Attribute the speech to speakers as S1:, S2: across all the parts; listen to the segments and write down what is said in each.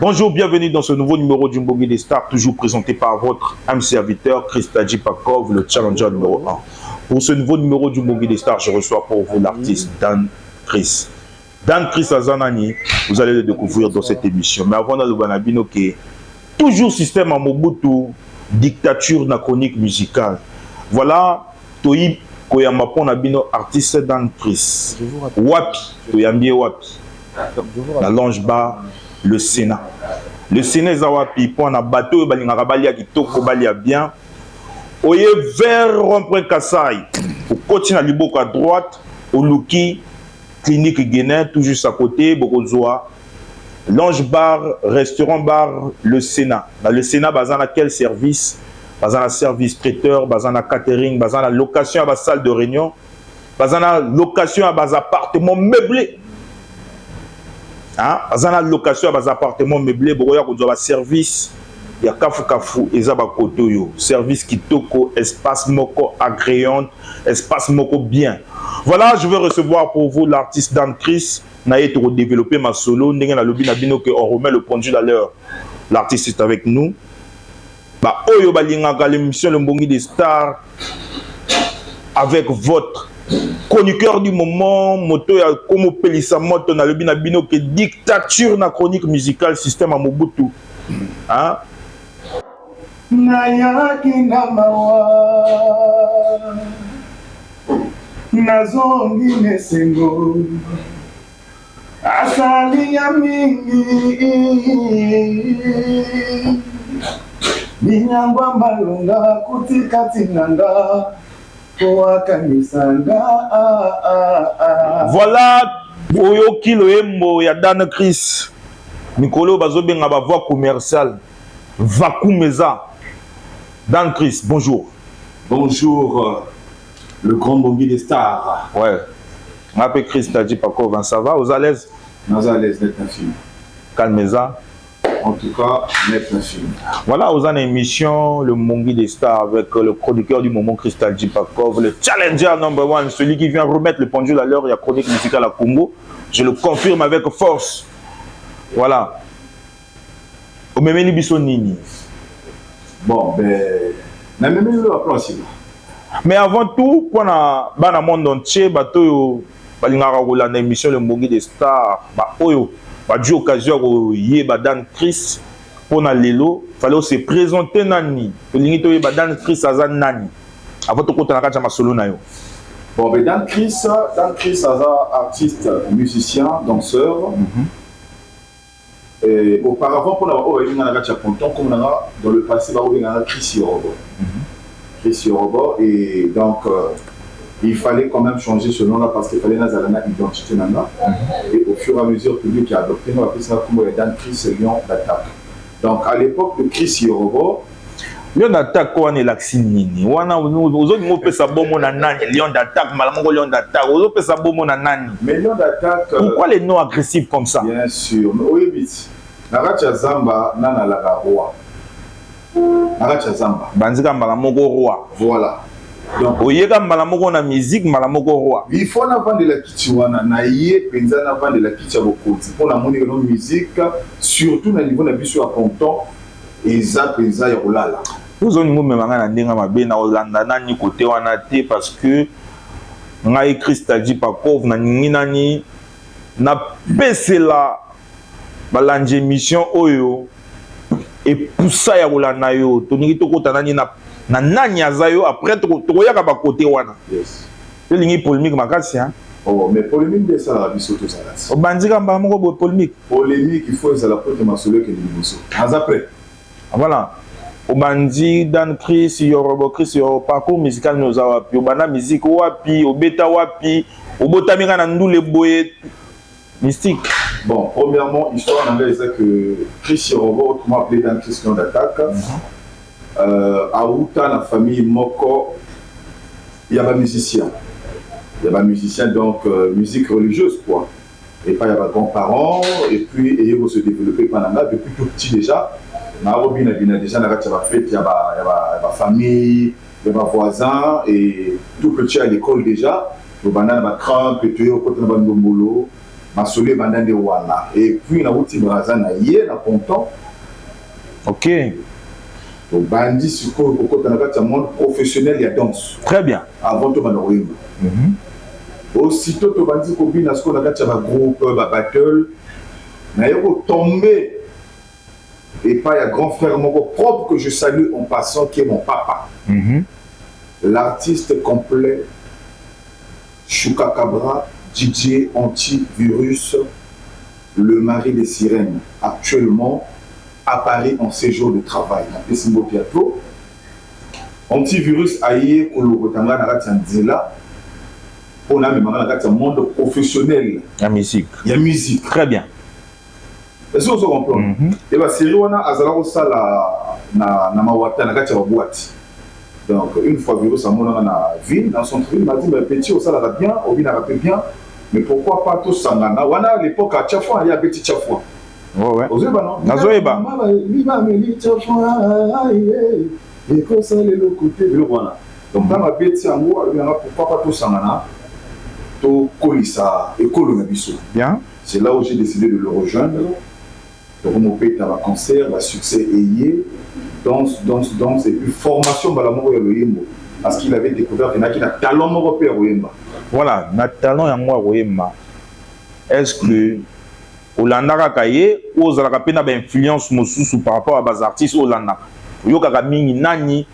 S1: Bonjour, bienvenue dans ce nouveau numéro du Mbongi des Stars, toujours présenté par votre âme serviteur, Christadji Pakov, le challenger numéro 1. Pour ce nouveau numéro du Mbongi des Stars, je reçois pour vous l'artiste Dan Chris. Dan Chris Azanani, vous allez le découvrir dans cette émission. Mais avant d'aller au Banabino, toujours système à Mobutu, dictature na chronique musicale. Voilà, Toyi Koyamapon Nabino, artiste Dan Chris. Wapi, Toyambie Wapi. La Longe Bar, le Sénat. Le Sénat est Wapi, pour un bateau, Balingarabalia qui toque Balia bien. Oye vers Rompre Kassai, au côté à Liboko à droite, au Luki, clinique Guénin, tout juste à côté, Bokozoa. Longe Bar, restaurant bar, le Sénat. Dans le Sénat, bazana quel service? Bazana service traiteur, bazana catering, bazana location à la salle de réunion, bazana location à bas appartements meublés. Bazana location à bas appartements meublés, boya ko doit service. Il y a kafu et zaba kotoyo, service kitoko, espace moko agréant, espace moko bien. Voilà, je vais recevoir pour vous l'artiste Dan Chris. Naïe pour développer ma solo, on remet le pendule à l'heure. L'artiste est avec nous. Bah, Oyo Balinga, l'émission Le Mbongi des Stars, avec votre chroniqueur du moment, moto ya comme Pelissa Moto, na le binabino que dictature na chronique musicale, système à Mobutu. Hein?
S2: Nayaki na mawa nazongi nesengo asali ya mingi minyangwa malunga kutikati nanga koakamisanga
S1: Voilà Oyo Kilo Embo ya Dan Chris Mikolo bazobenga ba voix commerciale Vakumeza. Dan Chris, bonjour.
S2: Bonjour, le grand Mbongi des Stars.
S1: Ouais. Je m'appelle Christadji Pakov, ça va? Vous à l'aise?
S2: Nous à l'aise d'être un film.
S1: Calmez-ça.
S2: En tout cas, d'être un film.
S1: Voilà, vous avez une émission, le Mbongi des Stars, avec le chroniqueur du moment, Christadji Pakov, le challenger number one, celui qui vient remettre le pendule à l'heure, il y a chronique musicale à Congo. Je le confirme avec force. Voilà. Omemeni Bissonini.
S2: Bon, ben,
S1: mais avant tout, pour le monde entier, bato balingara rolanda émission le Mbongi des Stars, ba oyo, ba du occasion yé Dan Chris pour na lelo, fallait se présenter nani. Lingi to yé Dan Chris azan nani. Avant tout côté na kacha masolo na yo.
S2: Bon, ben Dan Chris azan artiste, musicien, danseur. Et auparavant, pour dans le passé, Chris Yorobo. Chris Yorobo, et donc il fallait quand même changer ce nom-là parce qu'il fallait une identité. Et au fur et à mesure, le public a adopté, nous appelons ça comme Dan Chris Lion d'attaque. Donc à l'époque de Chris Yorobo,
S1: Lion d'attaque, on est l'accinini. On a aux autres mots, ça bon mon anani. Lion d'attaque, malamongo Lion d'attaque. Aux autres, ça bon mon anani.
S2: Mais Lion d'attaque.
S1: Pourquoi les noms agressifs comme ça?
S2: Bien sûr. Mais oui, vite. Naracha Zamba, nana la roi. Naracha Zamba.
S1: Banzika malamongo roi.
S2: Voilà.
S1: Donc, oyeka malamongo na musique, malamongo roi.
S2: Il faut n'avoir de la kitiwana, naïe, penza n'avoir de la kitiabokoti. Pour la musique, surtout na niveau na biso à Ponton. Et ça, penza ya rolala.
S1: Nous avons nous même un ndinga mabe na Olanda nani côté wana te parce que ngai Christadji Pakov na nani na pesela balanje mission oyo et poussa ya Olanda yo toningi to kota nani na nani azayo après to yaka ba côté wana.
S2: Yes.
S1: Le lingi polémique makasi hein.
S2: Oh mais polémique de ça la biso to salas.
S1: O bandika mba moko polémique.
S2: Polémique il faut ça la porte masolo que liboso. Après.
S1: Voilà. Obandi Dan Chris Yorobo Chris Yorobo parcours musical nous a wapi obana musique wapi obeta wapi obotamika na ndule boye mystique.
S2: Bon, premièrement, histoire en anglais c'est que Chris Yorobo, autrement appelé Dan Chris Lion d'attaque, à Outa, la famille Moko, il y a des musiciens. Il y a des musiciens, donc musique religieuse quoi. Et pas il y a des grands-parents, et puis il faut se développer pendant là, depuis tout petit déjà. Déjà, il y a ma famille, il y a ma voisin, et tout petit à l'école déjà. Le banane, ma crampe, et tout, au côté de Masole bandande wana. Et puis, na outi brazana yé, na ponton.
S1: Ok.
S2: Au bandi, sur le monde professionnel, il y a danse.
S1: Très bien.
S2: Avant tout, aussitôt, tu vas dire qu'il y a un groupe, un battle. Mais il faut tomber. Et pas, il y a un grand frère mon propre que je salue en passant, qui est mon papa. L'artiste complet, Chouka Cabra, DJ Antivirus, le mari des sirènes, actuellement à Paris en séjour de travail. Antivirus aïe pour le retanga là on a même un monde professionnel.
S1: La musique.
S2: Il y a musique.
S1: Très bien.
S2: Est-ce que vous comprenez? Et bien, c'est on a azala osala na mawata na kati ya boîte. Donc une fois virus à mon ville dans son ville m'a dit mais petit osala va bien, obi na rappelle bien, mais pourquoi pas tout sangana? Wana à l'époque à Tchafouan il y a petit Tchafouan.
S1: Ouais.
S2: Ozeba non?
S1: Nazoeba.
S2: Et comme ça les côté le voilà. Donc dans ma petit amour, il y a pourquoi pas tout sangana? To kolisa et kolonabiso.
S1: Bien.
S2: C'est là où j'ai décidé de le rejoindre. Donc mon pays a un concert, un succès ayé, danse, et puis formation dans l'amour de Yembo. Parce qu'il avait découvert qu'il a un talent européen au Yemba.
S1: Voilà, un talent au Yemba. Est-ce que Olanda Kakaye, ou Zalaka Pena influence Moussousou par rapport à des artistes Olanda? Yoka Mingi Nani,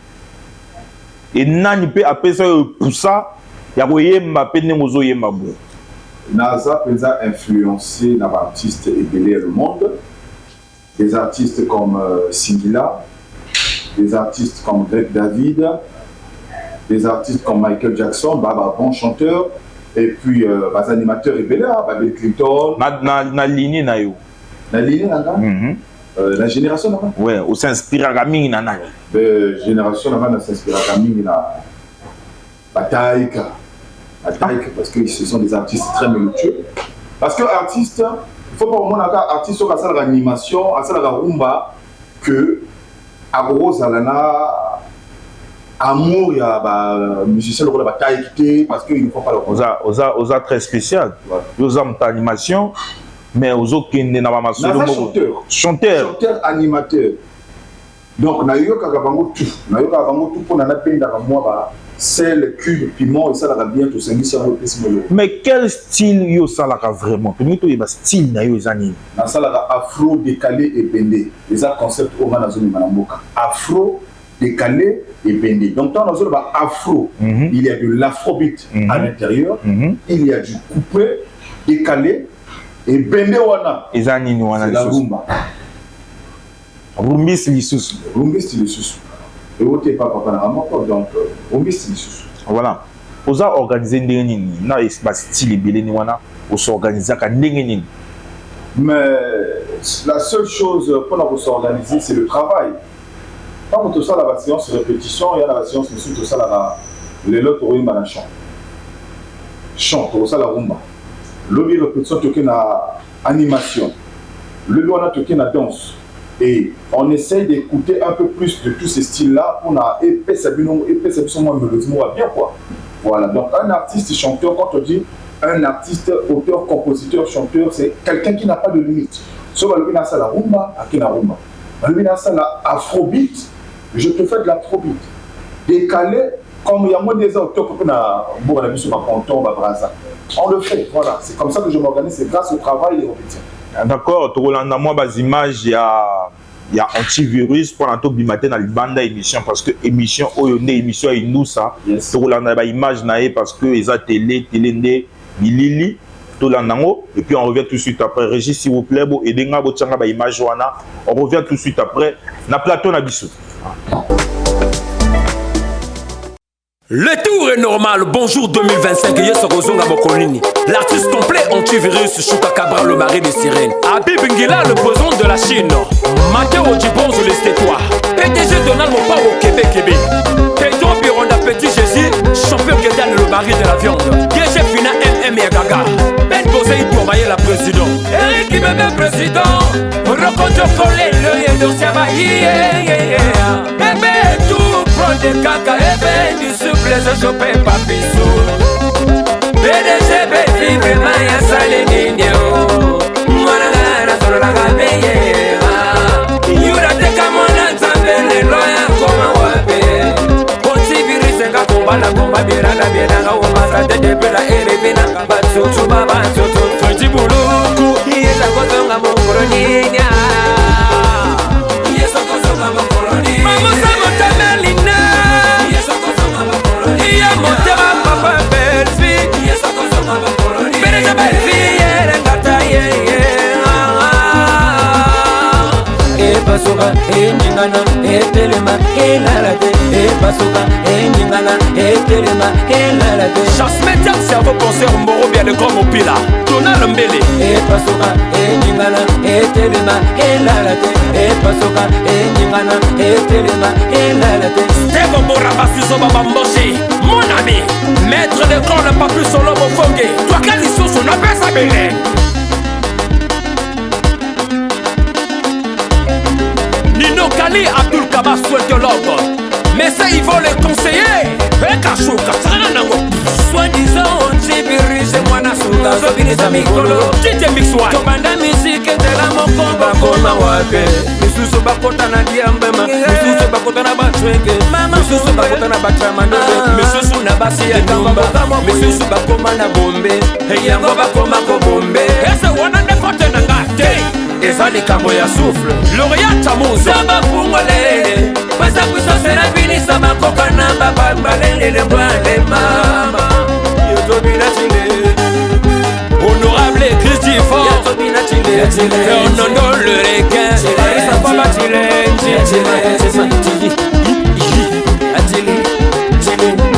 S1: et Nani peut appeler ça Poussa, Yagoyemba Pene Mozo Yemba.
S2: Naza a influencé les artistes et le monde. Des artistes comme Singila, des artistes comme Greg David, des artistes comme Michael Jackson, Baba, bon chanteur, et puis des animateurs et Bella, Bill Clinton.
S1: Na lignée na yo.
S2: La lignée la génération là.
S1: Ouais, on s'inspire à Mingi na na.
S2: La génération là, on s'inspire à Mingi na Bataïka. Parce que ce sont des artistes très mélodieux. Parce que artiste, il faut pas vraiment un artiste qui a l'animation, à la rumba, que à gros alana amour il y a musicien le bataille parce qu'il ne faut pas le
S1: osa très spécial. Osa animation, mais osa qui n'est pas ma chanteur
S2: animateur. Donc na yo ka bango tout pour na peine dans moi sel, cube, piment, et ça va bien tout ça.
S1: Mais quel style yo salaka vraiment? Pour toi, il y a style na yo zani.
S2: Na salaka afro décalé et bendé. Les arts concept au manazoni manamboka. Afro décalé et bendé. Donc dans la zone afro, il y a de l'afrobeat à l'intérieur, il y a du coupé, décalé et bendé wana.
S1: Et zani wana
S2: la rumba.
S1: Rumbis lisusu.
S2: Rumbis lisusu. Et vous n'êtes pas papa donc on met ça.
S1: Voilà. Vous avez organisé des nini, na espace style belé ni wana, vous s'organisez à nini.
S2: Mais la seule chose pour nous s'organiser, c'est le travail. Quand on ça la séance de répétition, il y a la séance de tout ça là, les autres ont une chant. Chant, pour ça la rumba. L'objet répétition toqué na animation. Le doigt na toqué na danse. Et on essaye d'écouter un peu plus de tous ces styles-là. On a épaissé moins mélodiquement bien quoi. Voilà. Donc un artiste chanteur, quand on dit un artiste, auteur, compositeur, chanteur, c'est quelqu'un qui n'a pas de limite. Sauf le bina ça la rumba, à la rumba. Le bina ça la afrobeat, je te fais de l'afrobeat. Décalé, comme il y a moins des auteurs pour qu'on a bon la mission on le fait. Voilà. C'est comme ça que je m'organise. C'est grâce au travail et au métier.
S1: D'accord, tu as des images, il y a antivirus pour un top du matin dans le bande émission parce que émission, émission est nous ça. Tu as des images parce que ils ont télé, Lili, et puis on revient tout de suite après. Régis, s'il vous plaît, aidez-nous à image. On revient tout de suite après. Na plateau na bisou.
S3: Le tour est normal, bonjour 2025, l'artiste complet antivirus, Chouka Cabra, le mari des sirènes. Habib Ngila, le président de la Chine. Matteo Djibon, je les toi. PDG Donald Mopa au Québec. Pedro Bironda Petit Jésus, champion Guédan, le mari de la viande. DG Fina MM et Gaga. Ben Bosei Toumaye, la président. Eric Ibebe, président. Rokoto Kole, le Yedosiama, Bébé tout. Des caca et ben du souple, je chopais pas bisou. PDG Betty vraiment ya sale ninyo mwana ngana solo la gabeya yura te kamona nzambele loya koma wape poti virisenga kumbala kumba biranda bienanga umasa te depela erevina batsutu baba tsutu feti buluku yesa kozonga mokoro ninya yesa kozonga mokoro ninya mamusa motamelina yesa kozonga mokoro ninya ya motema papa belfi yesa kozonga mokoro ninya bereja belfi yere ngata ye Pasuka, Ningana, Telema, Elarate, Pasuka, Ningana, Telema, Elarate. Chasse médias, cerveau penseur, Moro bien le grand Mopila, Donald Mbele. Pasuka, Ningana, Telema, Elarate, Pasuka, Ningana, Telema, Elarate. Steve Boraba, Susoba Bamboshi, mon ami, maître de grand, le papu solo Mofongue. Toi, quelle issue, on appelle ça Belé. Nino Kali Abdul Kaba souhaitologue. Mais ça ils vont les conseiller. Ekashuka Sananango. Soi-disant on tibiri c'est moi Nasuka. Zobini Samikolo. DJ Mixwa. Tobanda musique de la mokomba koma wape. Misusu bakota na diambema. Misusu bakota na batwenge. Misusu bakota na batramando. Misusu na basi ya nyumba. Misusu bakoma na bombe. Yango bakoma ko bombe. Ese wana nefote na ngate. Eza likambo ya souffle Lauréat Tamuza Saba pungolele Pasa kuso sera bini Saba koka namba Bambalele le mwale mama Yotobina chile Honorable Christy Fort Yotobina chile Fernando le requin Marisa Paba chile Chile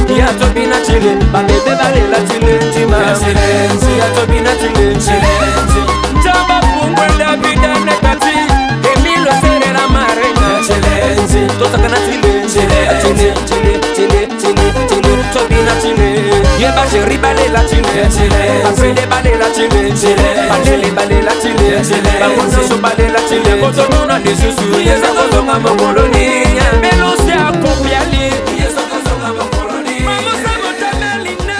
S3: Yotobina chile Babebe balela chile Yotobina chile Jamba Pungwela vida nekati Emilo serera marena Chile Tosakana chile Chile Tobina chile Yeba jeri balela chile Apele balela chile Balele chile Bakonsoso balela chile Kotonuna desusu Yeza kozonga mokoloni Melo se akopiali Yeza kozonga mokoloni Mamosa motamelina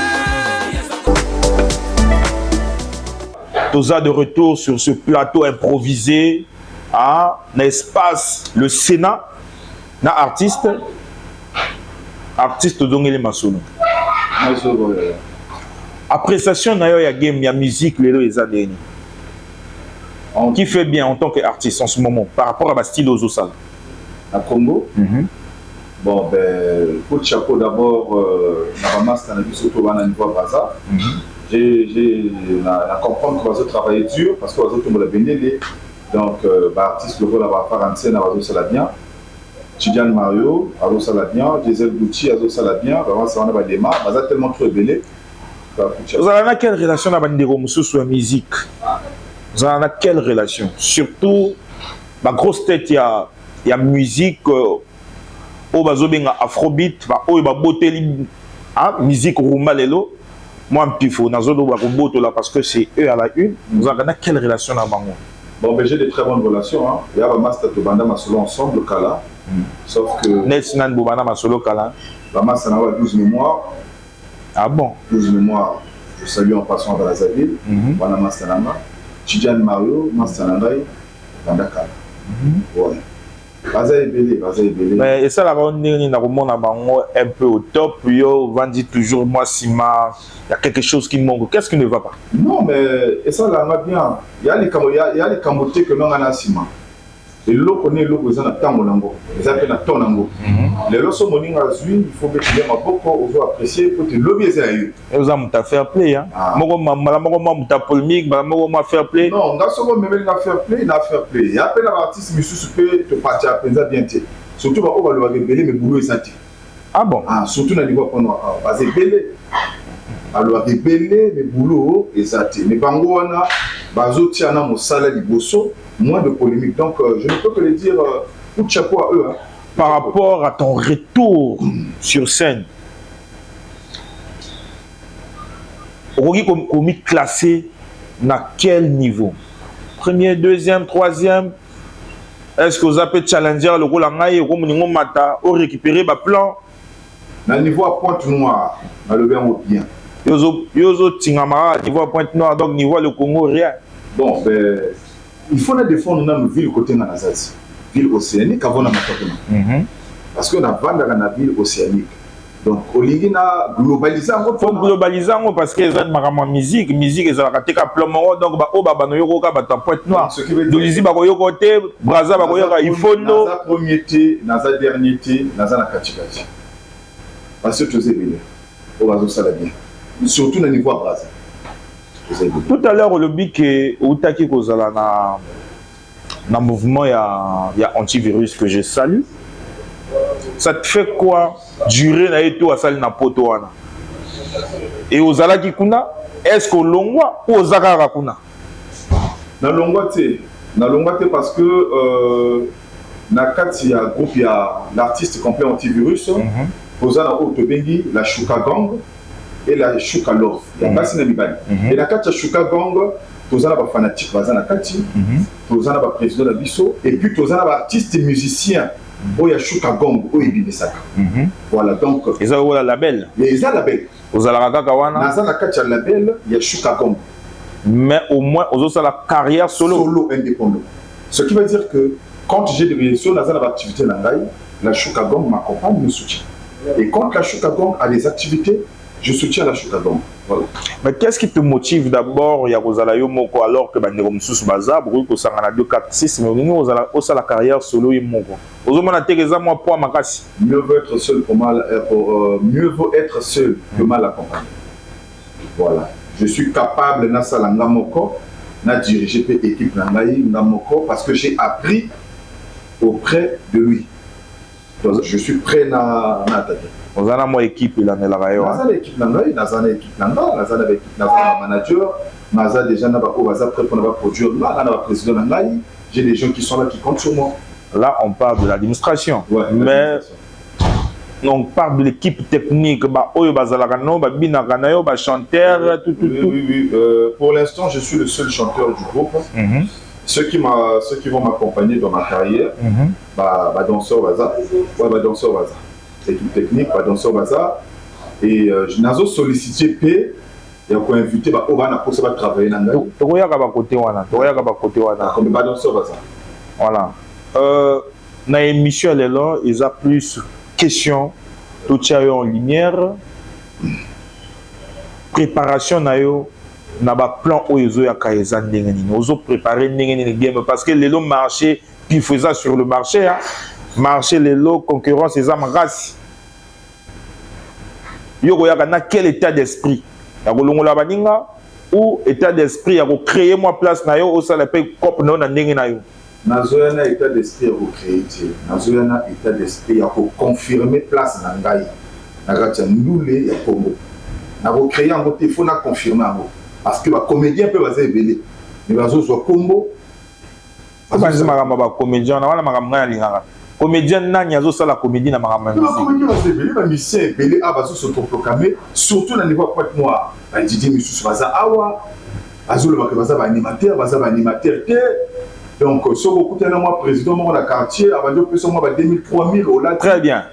S1: Toza de retour sur ce plateau improvisé à l'espace le Sénat na artiste Dongele Masolo. Appréciation na yo ya game ya musique lelo eza deni. Qui fait bien en tant qu'artiste en ce moment par rapport à ma style aux Osal
S2: à Congo. Bon ben coup de chapeau d'abord na master na biso to bana niveau baza. J'ai comprendre que vous travailler dur parce que vous avez bénéfice. Donc, artiste, le rôle va faire un scène à Vazo Salabien. Tidian Mario, à Vazo Salabien. Diesel Gucci, à Vazo Salabien. Vraiment, ça va démarrer. Vous avez tellement trop belé.
S1: Vous avez quelle relation avec Bandero Moussou sur la musique? Vous avez quelle relation? Surtout, ma grosse tête, il y a musique. Au Vazo Benga Afrobeat. Au Baboté, musique Rumba Lelo. Moi, il faut parce que c'est eux à la une. Vous avez quelle relation avec moi?
S2: Bon, ben, j'ai de très bonnes relations. Hein. Il y a un master de Banda Masolo ensemble, Kala. Sauf que.
S1: Nelson Banda Masolo Kala.
S2: La master a 12 mémoires.
S1: Ah bon?
S2: 12 mémoires. Je salue en passant à Brazzaville. Banda Master Nama. Tidian Mario, Master Nandaï, Banda Kala. Ouais.
S1: Mais et ça là on est un peu au top. Yo vendit toujours moi Sima. Il y a quelque chose qui manque. Qu'est-ce qui ne va pas?
S2: Non mais et ça là on va bien. Il y a les camotés que non on a Sima. Et l'eau connaît l'eau que ça n'a pas mon lango. Ça fait na ton lango. Les lots sont moninga zui. Il faut que tu aimes beaucoup. On veut apprécier. Pour te lober ça eu.
S1: Et vous avez ta fair play hein. Moi ta polémique. Moi fair play.
S2: Non, on a souvent même la fair play. La fair play. Il y a peine un artiste mais sous peut te partir après ça bien t'es. Surtout on va le révéler mais boulot est senti.
S1: Ah bon?
S2: Ah surtout dans les voies qu'on a. Parce que belé. Alors révéler mais boulot est senti. Mais bango on a. Bazo tiana mon salaire liboso. Moins de polémique. Donc, je ne peux que le dire, coup de chapeau à eux. Hein.
S1: Par rapport à ton retour sur scène, on est classé dans quel niveau? Premier, deuxième, troisième? Est-ce que vous avez challenger le rôle en aïe, ou récupérer le plan?
S2: Dans le niveau à pointe noire, dans le bien au bien.
S1: Yozo Tingama, niveau Pointe-Noire, donc niveau le Congo, rien.
S2: Bon, ben, il faut défendre notre ville côté de la ville océanique avant la Matapona. Parce qu'on a vendu dans la ville océanique. Donc, au lieu de globaliser,
S1: il faut globaliser parce que c'est ma musique, et ça va être plomo, donc au Babanoyo, Pointe-Noire.
S2: Ce qui veut dire
S1: que Bagoyo côté, Braza, Bagoyo, il faut nous.
S2: Dans premier thé, dans la dernier thé, dans la Katikati. Parce que tu sais bien, au Bazo Salabien. Surtout au niveau à Braza.
S1: Tout à l'heure, le but que Outaki Kozala dans le mouvement, il y a antivirus que je salue. Ça te fait quoi durer na eto asali na poto wana? Et ozala ki kuna, est-ce que longwa ou ozaka kuna?
S2: Na longwa te parce que na kati ya groupe ya l'artiste complet antivirus, ozala auto bengi la Shuka Gang et la Shuka Love. Ya basi na mibali. Et la kati ya Shuka Gang, tozala ba fanatique bazana kati, tozala ba président de biso et puis tozala ba artiste musicien. Il y a Shuka Gong, il y a voilà donc.
S1: Ils ont un label.
S2: Ils ont un label.
S1: Vous avez un
S2: label, il y a Shuka Gong.
S1: Mais au moins, vous avez la carrière solo.
S2: Solo indépendant. Ce qui veut dire que quand j'ai des réactions, dans la activité la Shuka Gong m'accompagne, me soutient. Et quand la Shuka Gong a des activités, je soutiens la Shuka Gong. Voilà.
S1: Mais qu'est-ce qui te motive d'abord, Yakozala Yomoko, alors que Bandero Moussous Baza, Bruko Sangana 2, 4, 6, mais nous, on a la carrière solo Yomoko. Ozomana Teresa, moi, pour Makasi.
S2: Mieux vaut être seul mieux vaut être seul que mal accompagné. Voilà. Je suis capable, Nasa Langamoko, de diriger l'équipe Langamoko parce que j'ai appris auprès de lui. Donc, je suis prêt à attaquer.
S1: Vous avez une équipe, il en est là.
S2: Vous avez une équipe, vous avez une équipe, vous avez un manager, vous avez des gens qui pour produire là, le président, j'ai des gens qui sont là qui comptent sur moi.
S1: Là, on parle de l'administration.
S2: Ouais,
S1: mais on parle de l'équipe technique, chanteur, tout.
S2: Oui. Pour l'instant, je suis le seul chanteur du groupe. Ceux qui vont m'accompagner dans ma carrière, danseur Baza. Ouais, danseur Baza. Équipe technique, danseur Baza. Et je n'ai sollicité P. Il y a quoi invité, on va travailler dans le
S1: côté. Voilà. Dans l'émission, ils ont plus questions, tout ça en lumière. Préparation, na ba plan oyo ya kaeza ndenge nini ozo préparer ndenge nini game parce que les lots marché puis faisant sur le marché marché les lots concurrence les amagasi yoko ya na quel état d'esprit ya kolongola baninga ou état d'esprit ya ko créer moi place na yo au sala pe cop na ndenge na yo
S2: nazoyana état d'esprit ya ko créer nazoyana état d'esprit ya ko confirmer place na ngai na kati ya ndule ya Congo na ko créer en côté il faut na confirmer en parce que les comédiens peuvent être révélés. Mais les autres sont combo.
S1: Les comédiens, comédien nani azo la comédie na marama musique.
S2: Les comédiens vont se révéler, les musiciens révélés à baso s'autoproclamer, surtout dans le niveau Pointe-Noire. Didier Missous baza awa, azo le baza animateur, donc sur beaucoup de moi président mon la quartier, avant de plus moi 2000 3000 au là.
S1: Très bien.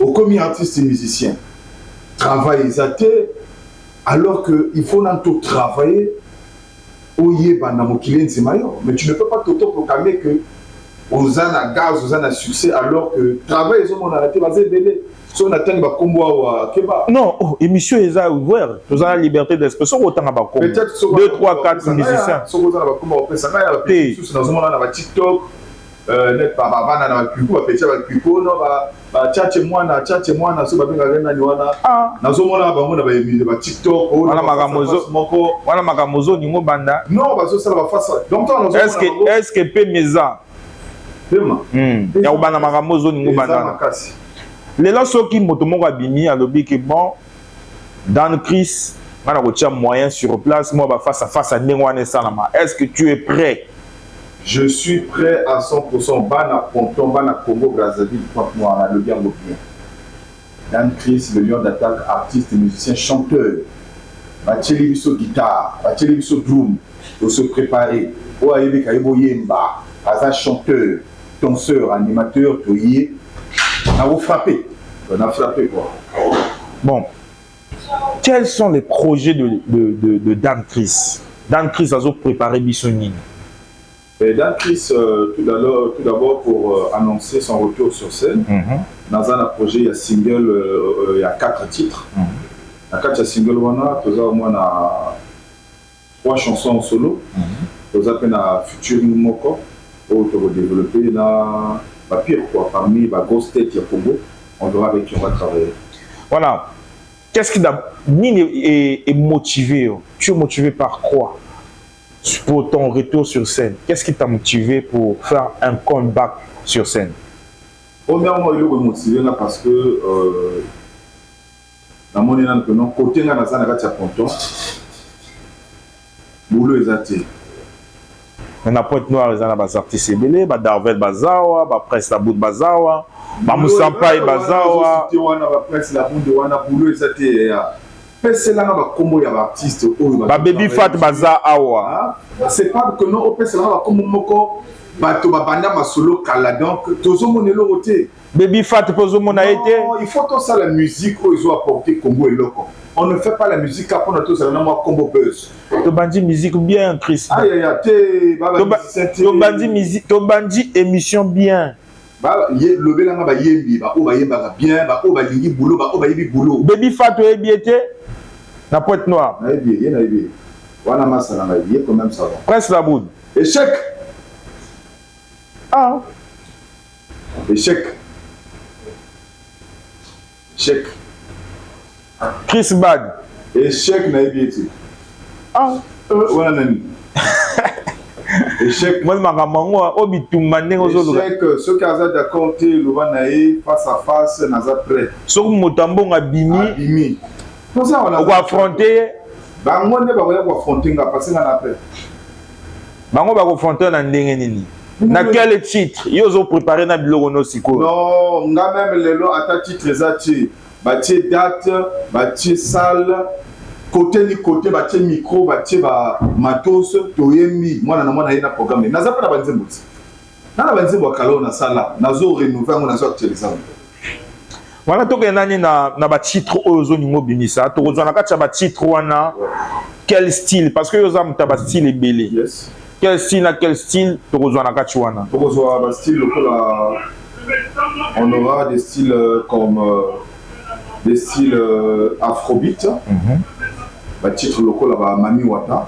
S2: Au commis artiste et musicien. Travail exaté. Alors qu'il faut tout travailler, mais tu ne peux pas t'auto-proclamer que aux ans gaz, aux ans succès, alors que travail, ils ont arrêté, si on attend le combo à Keba.
S1: Non, émission est ouverte. Nous avons la liberté d'expression autant à Bakom.
S2: Peut-être
S1: 2, 3, 4 musiciens.
S2: Si vous avez un TikTok, net par Bavana na Kuku, Petia Kuku, no ba tchatche mwana so babinga genda ni wana. Nazomona bango na ba TikTok,
S1: wana makamozo ningo banda.
S2: Non, bazo sala ba face. Donc
S1: est-ce que pe meza?
S2: Pema.
S1: Ya ubana makamozo ningo banda. Lelo soki moto moko abimi alobi que bon dans Chris, on a un moyen sur place, moi ba face à face à ndengwane salama. Est-ce que tu es prêt?
S2: Je suis prêt à 100%. Bana Ponton, Bana Congo, Brazzaville, Pointe-Noire, le bien. Dan Chris, le lion d'attaque, artiste, musicien, chanteur. Bacheli Bisso guitare, Bacheli Bisso drum, pour se préparer. Oaebe Kaibo Yemba, Aza chanteur, danseur, animateur, toyé. On a frappé. On a frappé quoi.
S1: Bon. Quels sont les projets de Dan Chris? Dan Chris a préparé Bissonine.
S2: Dan Chris, tout d'abord pour annoncer son retour sur scène. Dans un projet, il y a single, il y a 4 titres. Il y a 4 singles, on a 3 chansons en solo. On a Futuring Moko, pour développer la pire quoi, parmi les grosses têtes de Congo. On verra avec qui on va travailler.
S1: Voilà. Qu'est-ce qui est motivé? Tu es motivé par quoi pour ton retour sur scène? Qu'est-ce qui t'a motivé pour faire un comeback sur scène?
S2: Premièrement, il est motivé parce que dans mon côté, il y a un ponton. Boulot est athée.
S1: On a Pointe Noire, il y a des artistes belés, Darvel Bazawa, Presse la Bout de Bazawa, Moussampai Bazawa.
S2: Presse la Bout de Wana, Boulot est athée. C'est là que il y a des artistes.
S1: Baby Fat Bazawa.
S2: C'est pas que non, c'est là que Moko, Banda Masolo Kala, donc, tout le monde est là.
S1: Baby Fat,
S2: il faut tout ça la musique où ils ont apporté Congo et Loco. On ne fait pas la musique après on a tout ça, on a Combo Buzz.
S1: Tu bandis musique bien, Chris.
S2: Aïe aïe aïe,
S1: tu bandis musique, tu bandis émission bien.
S2: Le belanga ba yembi, ba o ba yemba bien, ba o ba lingi boulot, ba o ba yebi boulot.
S1: Baby Fat tu es bien na Pointe Noire.
S2: Na yebi, na yebi. Wana masala na yebi quand même ça va.
S1: Presse la Boud.
S2: Échec.
S1: Ah.
S2: Échec. Échec.
S1: Chris Bad.
S2: Échec na yebi.
S1: Ah.
S2: Wana nani. Échec.
S1: Moi mamango obitumane ozologa.
S2: Échec, ce kaza d'accord te lobanae face à face naza prêt.
S1: Soko motambo abimi.
S2: Abimi. Pour ça on
S1: a affronter.
S2: Bango ne ba affronter nga parce nga na prêt.
S1: Bango ba affronter na ndenge nini. Na quel titre? Ils ont préparé na biloko no siko.
S2: Non, nga même lelo ata titre ezati. Batie date, batie salle. Côté ni côté, batie micro, batie ba matos, toyemi. Moi na mona ina programme. Naza pa na banzembo. Na banzembo kala na sala. Nazo renouveler, nazo actualiser.
S1: Voilà to ke nani na ba titre ozo ningo bimisa. To kozwa na kati ba titre wana. Quel style? Parce que yo za mta ba style ebele.
S2: Yes.
S1: Quel style na quel style to kozwa na kati wana?
S2: To kozwa ba style lokola on aura des styles comme des styles afrobeat. Ba titre lokola ba Mami Wata.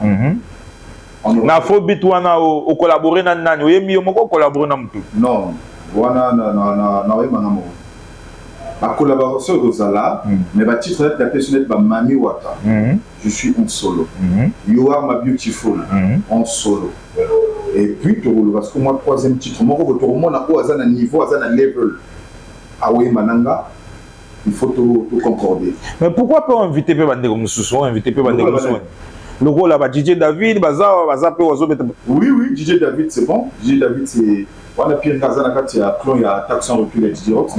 S1: Na afrobeat wana o collaborer na nani? Oyemi yo moko collaborer na mtu?
S2: Non, wana na oyema na mo. La collaboration de Zala, mais le titre est la personnalité de Mami Wata. Je suis en solo. You are my beautiful. En solo. Et puis, parce que moi, troisième titre, moi, je suis à un niveau, à un level. Ah oui, Mananga, il faut tout concorder.
S1: Mais pourquoi pas inviter Bandego Moussou? Inviter Bandego Moussou? Le rôle là, DJ David, Baza,
S2: oui, DJ David, c'est bon. DJ David, c'est. On a Pierre Kazanaka, il y a Taxon Recul et DJ Rock,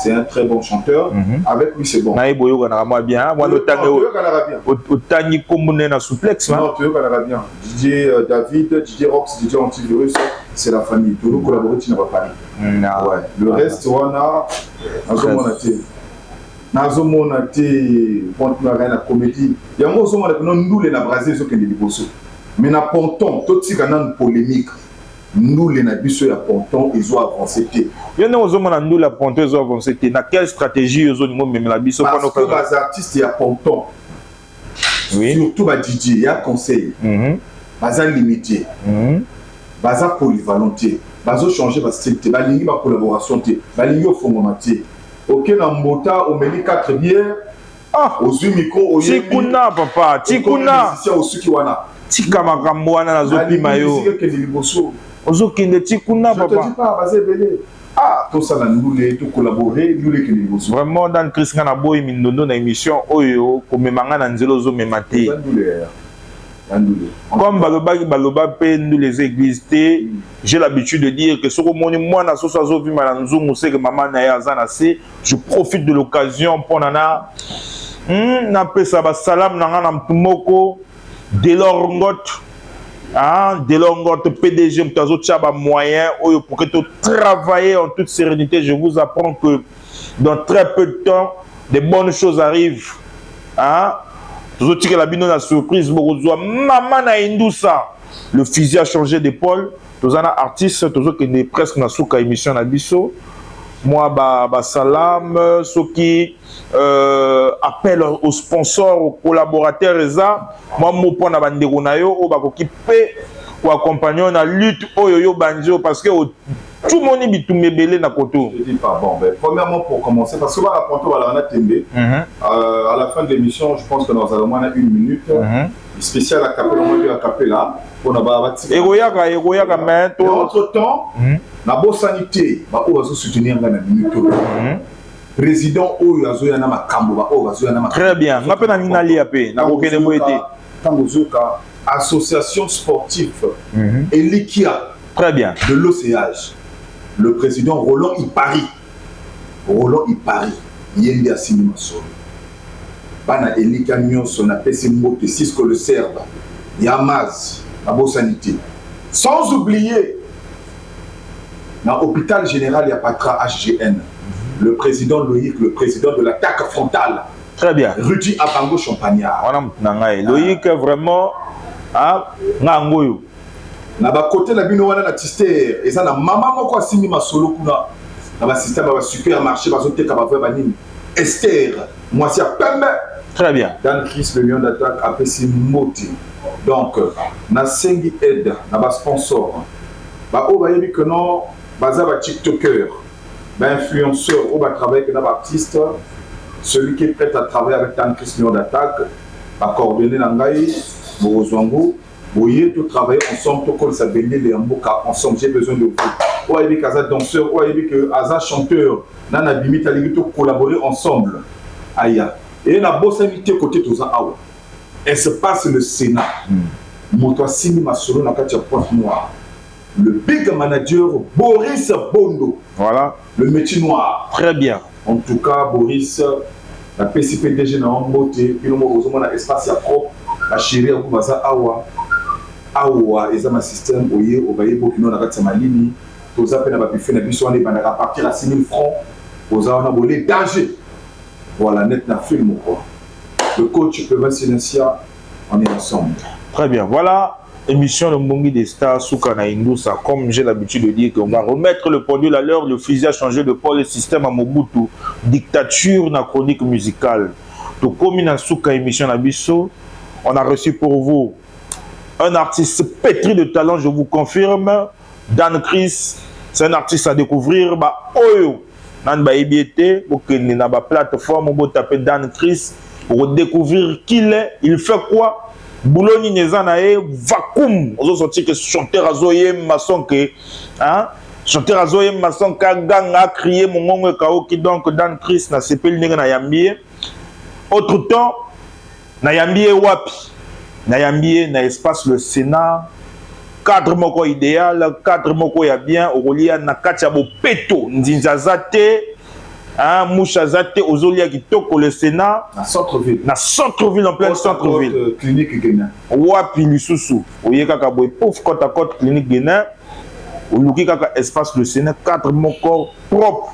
S2: c'est un très bon chanteur. Avec lui, c'est bon.
S1: Naïboyo Ganarama bien. Moi, le Tani Komune na souplex.
S2: Non, tu veux bien. DJ David, DJ Rox, DJ Antivirus, c'est la famille. Tout le collaborer, tu n'as pas parlé. Ouais. Le reste, on a. Nazo monate ponte na la comédie. Il y a un mot sur nous les na brasé zo kendi liboso. Mais na ponton, tout si kana polémique. Nous les nabiso ya ponton ils ont avancé.
S1: Il y a un mot nous la ponton ils ont avancé. Na quelle stratégie ils ont même la biso
S2: pas nos artistes ya ponton. Oui. Surtout ba DJ ya conseil. Baza limité. Baza polyvalenté. Bazo changer ba style, ba lingi ba collaboration té, ba lingi au fondamenté. Ok, na mbota, on met 4 bières.
S1: Ah,
S2: au micro, au
S1: Tikuna, papa, Tikuna. Tika makamwana na zopi mayo. Ozo kende Tikuna, papa.
S2: Je te dis pas, vas-y, belé. Ah, tout ça, nous les tout collaborer, nous les qui
S1: vraiment, dans Chris Kanaboy, Mindono, dans l'émission, Oyo, comme Mangana Nzelo Zo Memate. Comme Baloba nous les églises, j'ai l'habitude de dire que ce que moi, je profite de l'occasion pour nana. Salam nana mtumoko Delorngot. Delorngot PDG mtazo tchaba moyen pour que tu travailles en toute sérénité. Je vous apprends que dans très peu de temps, des bonnes choses arrivent Ah, toujours tirer la bino la surprise, maman na Indoussa. Le fusil a changé d'épaule. Tous un artiste, toujours qui est presque dans la émission na biso. Moi, salam, ceux qui appellent aux sponsors, aux collaborateurs, moi, mon point na bandero na yo, qui peut ou accompagner la lutte au banjo parce que tout le monde est tout mébélé na koto.
S2: Je dis pas bon, ben, premièrement pour commencer, parce que voilà, quand on va tembe, à la fin de l'émission, je pense que nous allons avoir une minute spéciale à Capella, on va Capella pour nous bâtir.
S1: Egoyaka mais
S2: entre temps, na bo sanité, ba o va soutenir na minute. Président o yazo na makambo ba o yazo na makambo.
S1: Très bien. Na pe na minali apé, na kokene moité.
S2: Tangozoka association sportive Elikia.
S1: Très bien.
S2: De l'OCH. Le président Roland Ipari. Roland Ipari. Yende Assini Masolo. Bana Elika Nyonso na PC Mbote Cisco le Serbe. Yamaz. La Beau Sanité. Sans oublier, dans l'hôpital général Yapatra HGN, le président Loïc, le président de l'attaque frontale.
S1: Très bien.
S2: Rudy Abango Champagnard.
S1: Loïc vraiment. Ah, Nangoyo.
S2: Na ba côté na bino wana na tister eza na mama moko asimi masolo kuna na ba système ba supermarché ba zoteka ba vrai banini Esther moi si pembe.
S1: Très bien.
S2: Dan Chris le lion d'attaque APC Moti. Donc na sengi aide na ba sponsor ba o ba yebi que non baza ba tiktoker ba influenceur ou ba travailler que na ba artiste, celui qui est prêt à travailler avec Dan Chris le lion d'attaque ba coordonner na ngai Bozwango. Voyez, tout travailler ensemble, tout comme ça, bénir les Mboka ensemble, j'ai besoin de vous. Ou avec Kaza danseur, ou avec Kaza chanteur, Nana Bimit, tout collaborer ensemble. Aïe. Et la bosse invité côté tout ça. Elle se passe le Sénat. Moto Sini Masolo, na katia pointe noire. Le big manager Boris Bondo.
S1: Voilà.
S2: Le métier noir.
S1: Très bien.
S2: En tout cas, Boris, la PCPDG n'a pas monté, puis nous avons un espace à propre, la chérie à Boubaza Awa. Awa, ils ont un système où ils ont beaucoup de malini. Tous appels à Bapifé, à partir à 6 000 francs, aux a volé danger. Voilà, net na film quoi. Le coach Peva Silencia, on est ensemble.
S1: Très bien. Voilà, émission de Mbongi des Stars, Soukana Indoussa. Comme j'ai l'habitude de dire qu'on va remettre le pendule à l'heure, le fusil a changé de pôle, le système à Mobutu. Dictature na chronique musicale. Donc, comme in Souka émission Nabiso, on a reçu pour vous un artiste pétri de talent, je vous confirme. Dan Chris, c'est un artiste à découvrir. Oyo, nan ba EBT, pour que na ba plateforme, on peut taper Dan Chris pour découvrir qui il est, il fait quoi. Bouloni Nezanae, vacuum. On a sorti que chanteur Azoye Masson que, hein, chanteur Azoye Masson gang a crié mon nom qui donc Dan Chris na CP na Yambie. Autre temps, na Yambie wapi. Nayambie na espace le Sénat, cadre moko idéal, cadre moko ya bien, okolia na katia bo peto, nzinzazate, hein, mouchazate, ozolia kitoko le Sénat,
S2: na centre-ville
S1: en plein centre-ville.
S2: Clinique Guénin.
S1: Wapi lisusu, oye kaka boy pouf côte à côte clinique Guénin, oluki kaka espace le Sénat, cadre moko propre.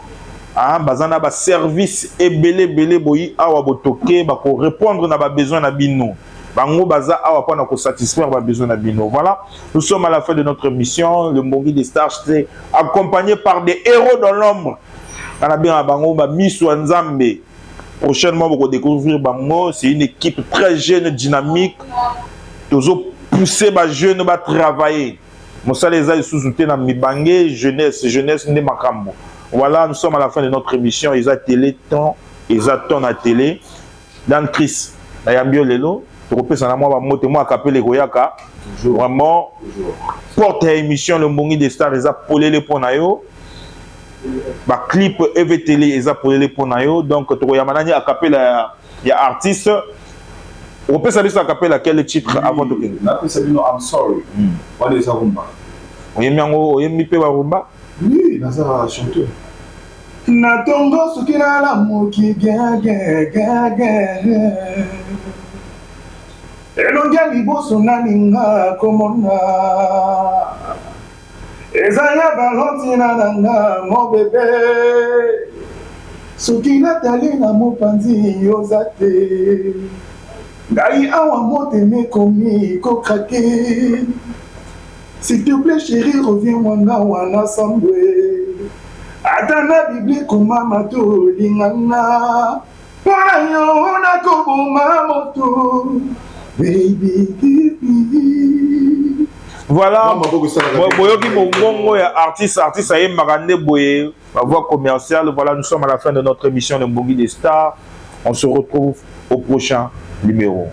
S1: Ah, bazana ba service ebele boyi awa botoke ba ko répondre na ba besoin na bino. Bango baza awa pona ko satisfaire ba besoin na bino. Voilà, nous sommes à la fin de notre émission. Le Mbongi des Stars c'est accompagné par des héros dans l'ombre. Kana bien bango ba miso nzambe. Prochainement vous découvrir bango, c'est une équipe très jeune, dynamique. Toujours pousser ba jeune ba travailler. Mosaleza sous-souté na mibangé jeunesse ne makambo. Voilà, nous sommes à la fin de notre émission. Ils ont télé temps, ils attendent la télé. Dan Chris, Nayambio Lelo, tu repères ça, moi, Kapele Goyaka. Vraiment, porte à émission, le Mbongi des Stars, ils ont polé les ponayo. Bah, clip EV Télé, ils ont polé les ponayo. Donc, tu vois, il y a Kapela, il y a artiste. Tu repères ça, il y a quel titre avant de venir?
S2: I'm sorry. On est à Rumba.
S1: On y a mis peu à Rumba.
S2: Oui, Nazara chanteur. Natongo sukina la moki gaga. Elongia liboso naninga komona. Ezaya Valentina nanga mon bébé. soki natali na mopanzi yoza te ngai awa motema ekomi kokrake. S'il te plaît chérie, reviens-moi na wana sambwe ata na bibli komama tolingana mpona yo nakoboma moto baby give me.
S1: Voilà, boyoki mongongo ya artiste aye magande boye, la voix commerciale. Voilà, nous sommes à la fin de notre émission de Mbongi des Stars. On se retrouve au prochain numéro.